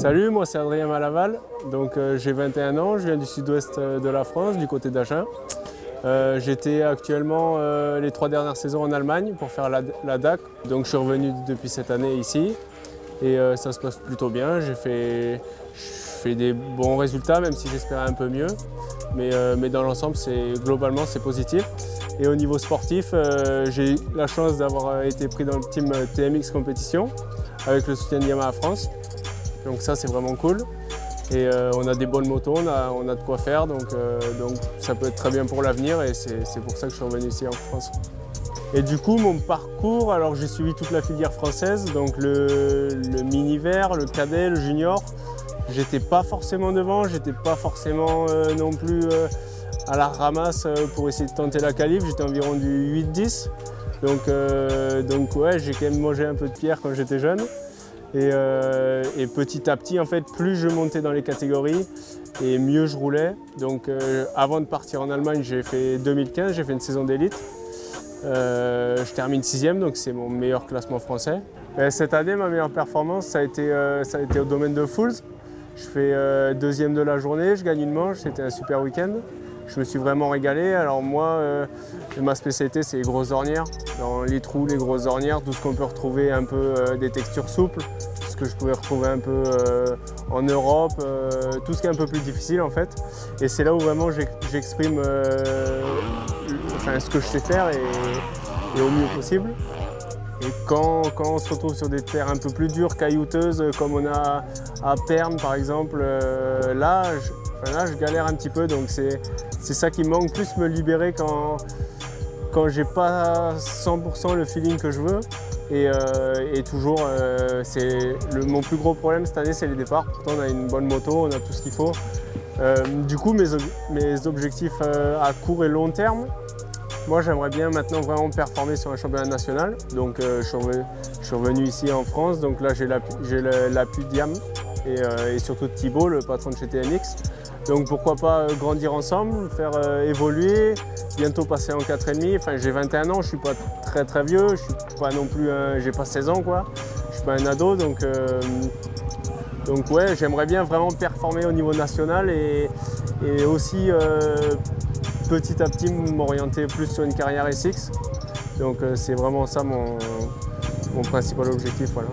Salut, moi c'est Adrien Malaval, donc j'ai 21 ans, je viens du sud-ouest de la France, du côté d'Agen. J'étais actuellement les 3 dernières saisons en Allemagne pour faire la DAC, donc je suis revenu depuis cette année ici et ça se passe plutôt bien. Je fais des bons résultats, même si j'espérais un peu mieux, mais dans l'ensemble globalement c'est positif. Et au niveau sportif, j'ai eu la chance d'avoir été pris dans le team TMX Compétition avec le soutien de Yamaha France. Donc ça c'est vraiment cool. Et on a des bonnes motos, on a de quoi faire, donc ça peut être très bien pour l'avenir et c'est pour ça que je suis revenu ici en France. Et du coup mon parcours, alors j'ai suivi toute la filière française, donc le mini-vert, le cadet, le junior. J'étais pas forcément devant, j'étais pas forcément non plus à la ramasse pour essayer de tenter la qualif, j'étais environ du 8-10. Donc ouais, j'ai quand même mangé un peu de pierre quand j'étais jeune. Et petit à petit, en fait, plus je montais dans les catégories et mieux je roulais. Donc avant de partir en Allemagne, j'ai fait 2015, j'ai fait une saison d'élite. Je termine 6e, donc c'est mon meilleur classement français. Et cette année, ma meilleure performance, ça a été au domaine de Fools. Je fais 2e de la journée, je gagne une manche, c'était un super week-end. Je me suis vraiment régalé. Alors moi, ma spécialité, c'est les grosses ornières. Dans les trous, les grosses ornières, tout ce qu'on peut retrouver un peu des textures souples, tout ce que je pouvais retrouver un peu en Europe, tout ce qui est un peu plus difficile en fait. Et c'est là où vraiment j'exprime ce que je sais faire et au mieux possible. Et quand on se retrouve sur des terres un peu plus dures, caillouteuses, comme on a à Pernes par exemple, là je galère un petit peu, donc c'est ça qui me manque, plus me libérer quand j'ai pas 100% le feeling que je veux. Et toujours, mon plus gros problème cette année, c'est les départs. Pourtant on a une bonne moto, on a tout ce qu'il faut. Du coup mes objectifs à court et long terme, moi j'aimerais bien maintenant vraiment performer sur un championnat national. Donc je suis revenu ici en France, donc là j'ai l'appui de Yam et surtout de Thibaut, le patron de chez TMX. Donc pourquoi pas grandir ensemble, faire évoluer, bientôt passer en 4,5. Enfin j'ai 21 ans, je suis pas très vieux, je suis pas non plus, j'ai pas 16 ans quoi. Je suis pas un ado, donc ouais, j'aimerais bien vraiment performer au niveau national et aussi petit à petit m'orienter plus sur une carrière SX. Donc c'est vraiment ça mon principal objectif. Voilà.